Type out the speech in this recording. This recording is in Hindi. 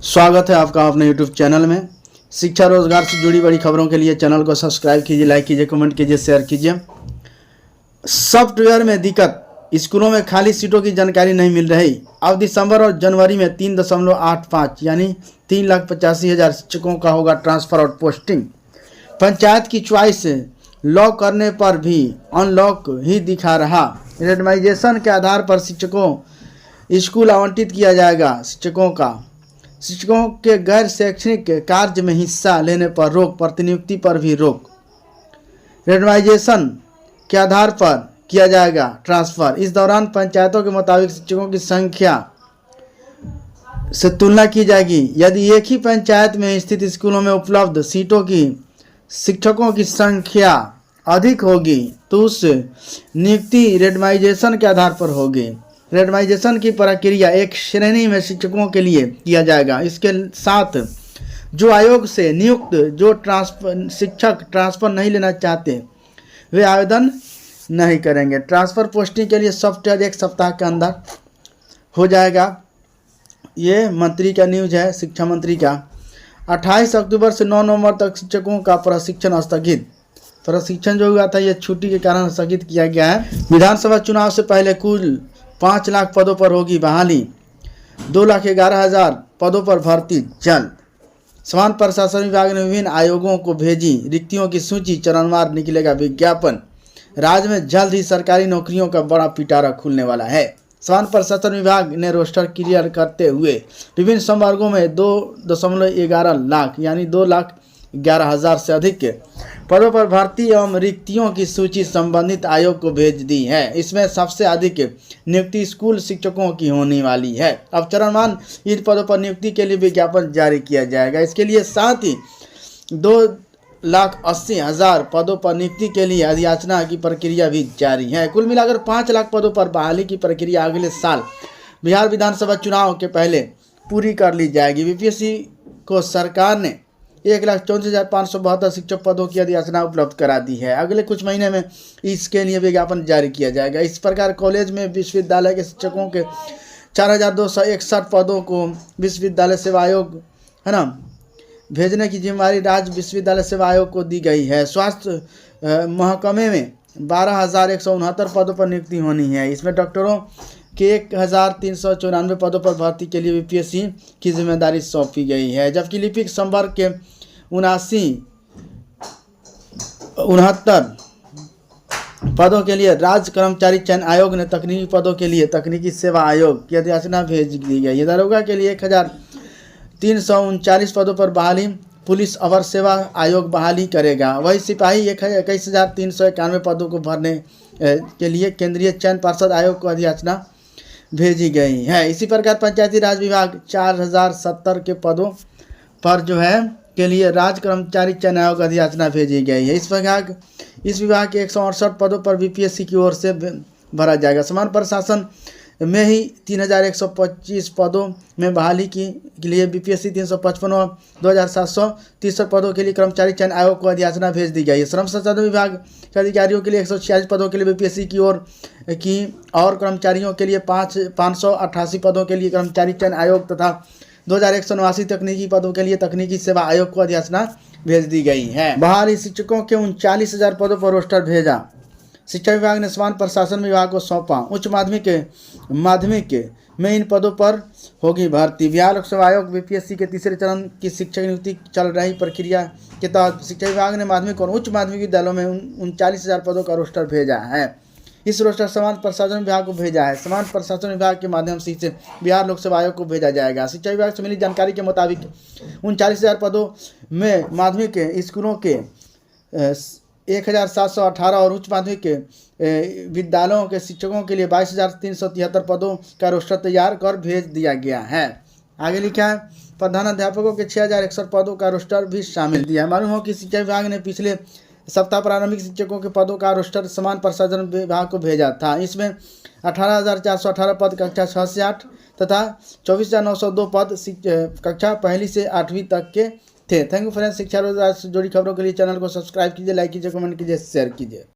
स्वागत है आपका अपने यूट्यूब चैनल में। शिक्षा रोजगार से जुड़ी बड़ी खबरों के लिए चैनल को सब्सक्राइब कीजिए, लाइक कीजिए, कमेंट कीजिए, शेयर कीजिए। सॉफ्टवेयर में दिक्कत, स्कूलों में खाली सीटों की जानकारी नहीं मिल रही। अब दिसंबर और जनवरी में 3.85 यानी 3,85,000 शिक्षकों का होगा ट्रांसफर और पोस्टिंग। पंचायत की चॉइस लॉक करने पर भी अनलॉक ही दिखा रहा। रेंडमाइजेशन के आधार पर शिक्षकों स्कूल आवंटित किया जाएगा। शिक्षकों के गैर शैक्षणिक कार्य में हिस्सा लेने पर रोक, प्रतिनियुक्ति पर भी रोक। रेंडमाइजेशन के आधार पर किया जाएगा ट्रांसफर। इस दौरान पंचायतों के मुताबिक शिक्षकों की संख्या से तुलना की जाएगी। यदि एक ही पंचायत में स्थित स्कूलों में उपलब्ध सीटों की शिक्षकों की संख्या अधिक होगी तो उस नियुक्ति रेंडमाइजेशन के आधार पर होगी। रेंडमाइजेशन की प्रक्रिया एक श्रेणी में शिक्षकों के लिए किया जाएगा। इसके साथ जो आयोग से नियुक्त जो शिक्षक ट्रांसफर नहीं लेना चाहते वे आवेदन नहीं करेंगे। ट्रांसफर पोस्टिंग के लिए सॉफ्टवेयर 1 सप्ताह के अंदर हो जाएगा। ये मंत्री का न्यूज है, शिक्षा मंत्री का। 28 अक्टूबर से 9 नवंबर तक शिक्षकों का प्रशिक्षण स्थगित। प्रशिक्षण जो हुआ था ये छुट्टी के कारण स्थगित किया गया है। विधानसभा चुनाव से पहले कुल 5 लाख पदों पर होगी बहाली। 2,11,000 पदों पर भर्ती जल्द। समान प्रशासन विभाग ने विभिन्न आयोगों को भेजी रिक्तियों की सूची, चरणवार निकलेगा विज्ञापन। राज्य में जल्द ही सरकारी नौकरियों का बड़ा पिटारा खुलने वाला है। समान प्रशासन विभाग ने रोस्टर क्लियर करते हुए विभिन्न संवर्गों में 2.11 लाख यानी 2,11,000 से अधिक पदों पर भर्ती एवं रिक्तियों की सूची संबंधित आयोग को भेज दी है। इसमें सबसे अधिक नियुक्ति स्कूल शिक्षकों की होने वाली है। अब चरणवार इन पदों पर नियुक्ति के लिए विज्ञापन जारी किया जाएगा। इसके लिए साथ ही 2,80,000 पदों पर नियुक्ति के लिए अधियाचना की प्रक्रिया भी जारी है। कुल मिलाकर 5 लाख पदों पर बहाली की प्रक्रिया अगले साल बिहार विधानसभा चुनाव के पहले पूरी कर ली जाएगी। बीपीएससी को सरकार ने 1,34,572 शिक्षक पदों की अधियाचना उपलब्ध करा दी है। अगले कुछ महीने में इसके लिए विज्ञापन जारी किया जाएगा। इस प्रकार कॉलेज में विश्वविद्यालय के शिक्षकों के 4,261 पदों को विश्वविद्यालय सेवा आयोग है ना भेजने की जिम्मेदारी राज्य विश्वविद्यालय सेवा आयोग को दी गई है। स्वास्थ्य महकमे में 12,169 पदों पर नियुक्ति होनी है। इसमें डॉक्टरों के 1,394 पदों पर भर्ती के लिए बीपीएससी की जिम्मेदारी सौंपी गई है। जबकि लिपिक संवर्ग के 79 पदों के लिए राज्य कर्मचारी चयन आयोग ने तकनीकी पदों के लिए तकनीकी सेवा आयोग की अधियाचना भेज दी गई। दरोगा के लिए 1,339 पदों पर बहाली पुलिस अवर सेवा आयोग बहाली करेगा। वही सिपाही 21,391 पदों को भरने के लिए केंद्रीय चयन पर्षद आयोग को अधियाचना भेजी गई है। इसी प्रकार पंचायती राज विभाग 4,070 के पदों पर जो है के लिए राज्य कर्मचारी चयन आयोग अधियाचना भेजी गई है। इस विभाग के 168 पदों पर बीपीएससी की ओर से भरा जाएगा। समान प्रशासन में ही 3,125 पदों में बहाली के लिए बीपीएससी 355 और 2,763 पदों के लिए कर्मचारी चयन आयोग को अधियाचना भेज दी गई है। श्रम संसाधन विभाग के अधिकारियों के लिए 146 पदों के लिए बीपीएससी की ओर की और कर्मचारियों के लिए 588 पदों के लिए कर्मचारी चयन आयोग तथा 2,189 तकनीकी पदों के लिए तकनीकी सेवा आयोग को अधियाचना भेज दी गई है। बहाली शिक्षकों के 39,000 पदों पर रोस्टर भेजा। शिक्षा विभाग ने समान प्रशासन विभाग को सौंपा। उच्च माध्यमिक में इन पदों पर होगी भर्ती। बिहार लोक सेवा आयोग बीपीएससी के तीसरे चरण की शिक्षक नियुक्ति चल रही प्रक्रिया के तहत शिक्षा विभाग ने माध्यमिक और उच्च माध्यमिक विद्यालयों में 39,000 पदों का रोस्टर भेजा है। इस रोस्टर समान प्रशासन विभाग को भेजा है। समान प्रशासन विभाग के माध्यम से इसे बिहार लोक सेवा आयोग को भेजा जाएगा। शिक्षा विभाग से मिली जानकारी के मुताबिक 39,000 पदों में माध्यमिक स्कूलों के 1,718 और उच्च माध्यमिक विद्यालयों के शिक्षकों के लिए 22,373 पदों का रोस्टर तैयार कर भेज दिया गया है। आगे लिखा है प्रधानाध्यापकों के 6,061 पदों का रोस्टर भी शामिल दिया है। मालूम हो कि शिक्षा विभाग ने पिछले सप्ताह प्रारंभिक शिक्षकों के पदों का रोस्टर समान प्रशासन विभाग को भेजा था। इसमें 18,418 पद कक्षा 6 से 8 तथा 24,902 पद कक्षा 1 से 8वीं तक के थे। Thank you friends. शिक्षा रोजगार से जुड़ी खबरों के लिए चैनल को सब्सक्राइब कीजिए, लाइक कीजिए, कमेंट कीजिए, शेयर कीजिए।